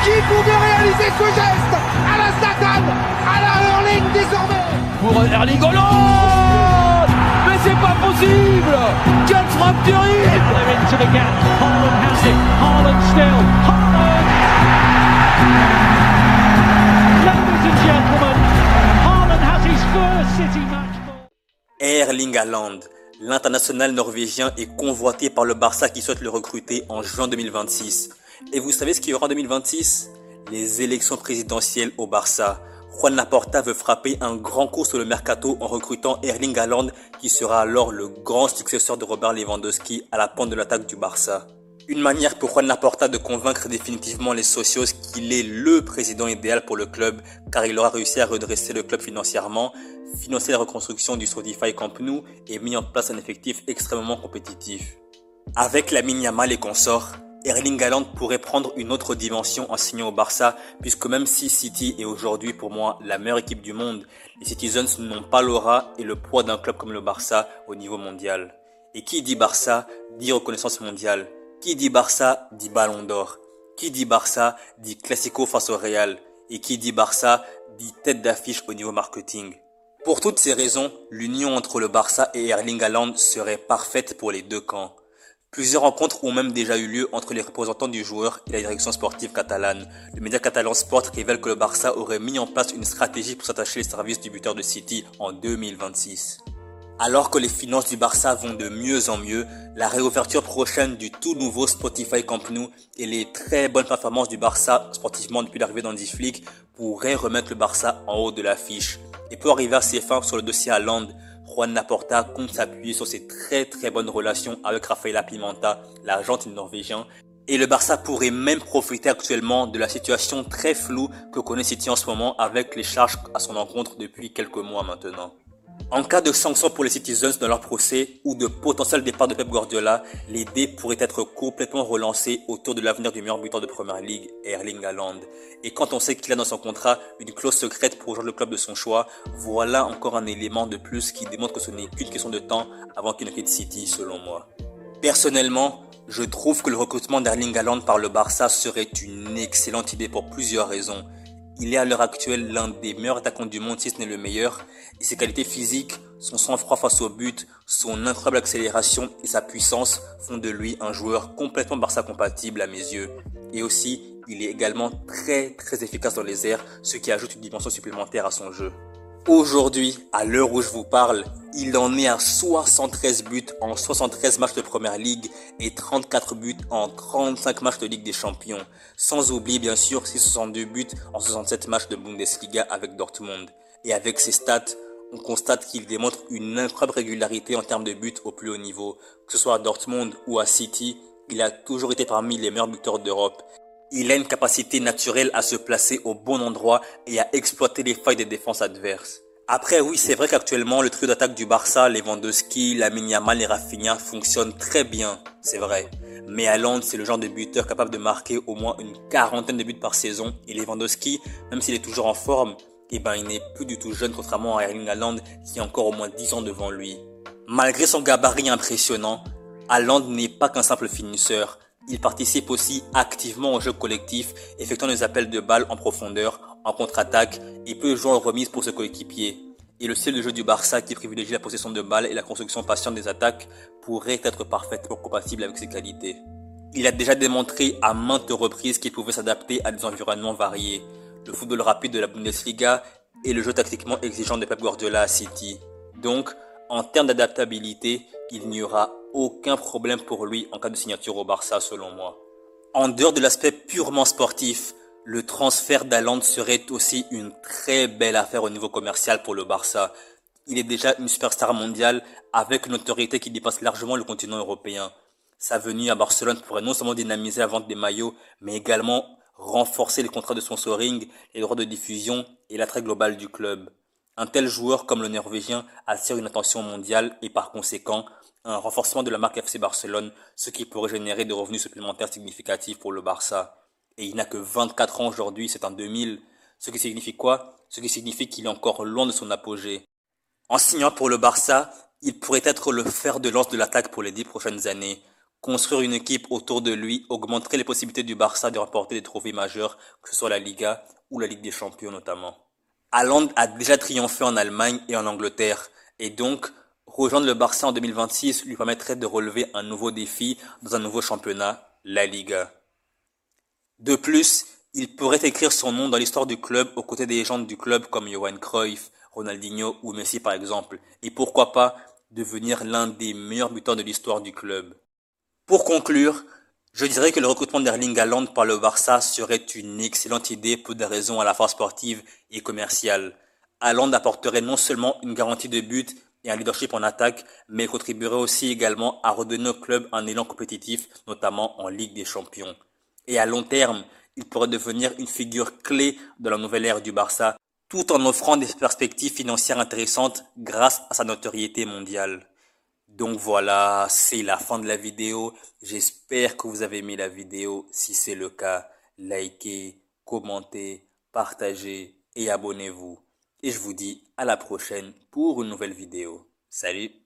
Qui pouvait réaliser ce geste à la Zlatan, à la Erling désormais. Pour Erling Haaland, mais c'est pas possible. Quelle frappe terrible. They're into the gap. Haaland has it. Haaland still. Haaland. Ladies and gentlemen, Haaland has his first City match ball. Erling Haaland, l'international norvégien est convoité par le Barça qui souhaite le recruter en juin 2026. Et vous savez ce qu'il y aura en 2026 ? Les élections présidentielles au Barça. Juan Laporta veut frapper un grand coup sur le mercato en recrutant Erling Haaland qui sera alors le grand successeur de Robert Lewandowski à la pointe de l'attaque du Barça. Une manière pour Juan Laporta de convaincre définitivement les socios qu'il est le président idéal pour le club car il aura réussi à redresser le club financièrement, financer la reconstruction du Spotify Camp Nou et mis en place un effectif extrêmement compétitif. Avec Lamine Yamal et consorts, Erling Haaland pourrait prendre une autre dimension en signant au Barça, puisque même si City est aujourd'hui pour moi la meilleure équipe du monde, les Citizens n'ont pas l'aura et le poids d'un club comme le Barça au niveau mondial. Et qui dit Barça, dit reconnaissance mondiale. Qui dit Barça, dit Ballon d'Or. Qui dit Barça, dit Classico face au Real. Et qui dit Barça, dit tête d'affiche au niveau marketing. Pour toutes ces raisons, l'union entre le Barça et Erling Haaland serait parfaite pour les deux camps. Plusieurs rencontres ont même déjà eu lieu entre les représentants du joueur et la direction sportive catalane. Le média catalan Sport révèle que le Barça aurait mis en place une stratégie pour s'attacher les services du buteur de City en 2026. Alors que les finances du Barça vont de mieux en mieux, la réouverture prochaine du tout nouveau Spotify Camp Nou et les très bonnes performances du Barça sportivement depuis l'arrivée d'Hansi Flick pourraient remettre le Barça en haut de l'affiche. Et pour arriver à ses fins sur le dossier Haaland, Juan Laporta compte s'appuyer sur ses très bonnes relations avec Rafaela Pimenta, l'Argentine norvégien, et le Barça pourrait même profiter actuellement de la situation très floue que connaît City en ce moment avec les charges à son encontre depuis quelques mois maintenant. En cas de sanction pour les Citizens dans leur procès ou de potentiel départ de Pep Guardiola, les dés pourraient être complètement relancés autour de l'avenir du meilleur buteur de Premier League, Erling Haaland. Et quand on sait qu'il a dans son contrat une clause secrète pour rejoindre le club de son choix, voilà encore un élément de plus qui démontre que ce n'est qu'une question de temps avant qu'il ne quitte City selon moi. Personnellement, je trouve que le recrutement d'Erling Haaland par le Barça serait une excellente idée pour plusieurs raisons. Il est à l'heure actuelle l'un des meilleurs attaquants du monde, si ce n'est le meilleur, et ses qualités physiques, son sang-froid face au but, son incroyable accélération et sa puissance font de lui un joueur complètement Barça compatible à mes yeux. Et aussi, il est également très efficace dans les airs, ce qui ajoute une dimension supplémentaire à son jeu. Aujourd'hui, à l'heure où je vous parle, il en est à 73 buts en 73 matchs de Premier League et 34 buts en 35 matchs de Ligue des Champions. Sans oublier bien sûr ses 62 buts en 67 matchs de Bundesliga avec Dortmund. Et avec ses stats, on constate qu'il démontre une incroyable régularité en termes de buts au plus haut niveau. Que ce soit à Dortmund ou à City, il a toujours été parmi les meilleurs buteurs d'Europe. Il a une capacité naturelle à se placer au bon endroit et à exploiter les failles des défenses adverses. Après oui, c'est vrai qu'actuellement le trio d'attaque du Barça, Lewandowski, Lamine Yamal et Rafinha fonctionne très bien, c'est vrai. Mais Haaland, c'est le genre de buteur capable de marquer au moins une quarantaine de buts par saison. Et Lewandowski, même s'il est toujours en forme, il n'est plus du tout jeune contrairement à Erling Haaland qui a encore au moins 10 ans devant lui. Malgré son gabarit impressionnant, Haaland n'est pas qu'un simple finisseur. Il participe aussi activement au jeu collectif, effectuant des appels de balles en profondeur, en contre-attaque et peut jouer en remise pour ses coéquipiers. Et le style de jeu du Barça qui privilégie la possession de balles et la construction patiente des attaques pourrait être parfaitement compatible avec ses qualités. Il a déjà démontré à maintes reprises qu'il pouvait s'adapter à des environnements variés. Le football rapide de la Bundesliga et le jeu tactiquement exigeant de Pep Guardiola à City. Donc, en termes d'adaptabilité, il n'y aura aucun problème pour lui en cas de signature au Barça selon moi. En dehors de l'aspect purement sportif, le transfert d'Haaland serait aussi une très belle affaire au niveau commercial pour le Barça. Il est déjà une superstar mondiale avec une autorité qui dépasse largement le continent européen. Sa venue à Barcelone pourrait non seulement dynamiser la vente des maillots, mais également renforcer les contrats de sponsoring, les droits de diffusion et l'attrait global du club. Un tel joueur comme le Norvégien attire une attention mondiale et par conséquent un renforcement de la marque FC Barcelone, ce qui pourrait générer des revenus supplémentaires significatifs pour le Barça. Et il n'a que 24 ans aujourd'hui, c'est en 2000. Ce qui signifie quoi? Ce qui signifie qu'il est encore loin de son apogée. En signant pour le Barça, il pourrait être le fer de lance de l'attaque pour les 10 prochaines années. Construire une équipe autour de lui augmenterait les possibilités du Barça de remporter des trophées majeurs, que ce soit la Liga ou la Ligue des Champions notamment. Haaland a déjà triomphé en Allemagne et en Angleterre, et donc rejoindre le Barça en 2026 lui permettrait de relever un nouveau défi dans un nouveau championnat, la Liga. De plus, il pourrait écrire son nom dans l'histoire du club aux côtés des légendes du club comme Johan Cruyff, Ronaldinho ou Messi par exemple, et pourquoi pas devenir l'un des meilleurs buteurs de l'histoire du club. Pour conclure, je dirais que le recrutement d'Erling Haaland par le Barça serait une excellente idée pour des raisons à la fois sportives et commerciales. Haaland apporterait non seulement une garantie de but et un leadership en attaque, mais il contribuerait aussi également à redonner au club un élan compétitif, notamment en Ligue des Champions. Et à long terme, il pourrait devenir une figure clé de la nouvelle ère du Barça, tout en offrant des perspectives financières intéressantes grâce à sa notoriété mondiale. Donc voilà, c'est la fin de la vidéo. J'espère que vous avez aimé la vidéo. Si c'est le cas, likez, commentez, partagez et abonnez-vous. Et je vous dis à la prochaine pour une nouvelle vidéo. Salut!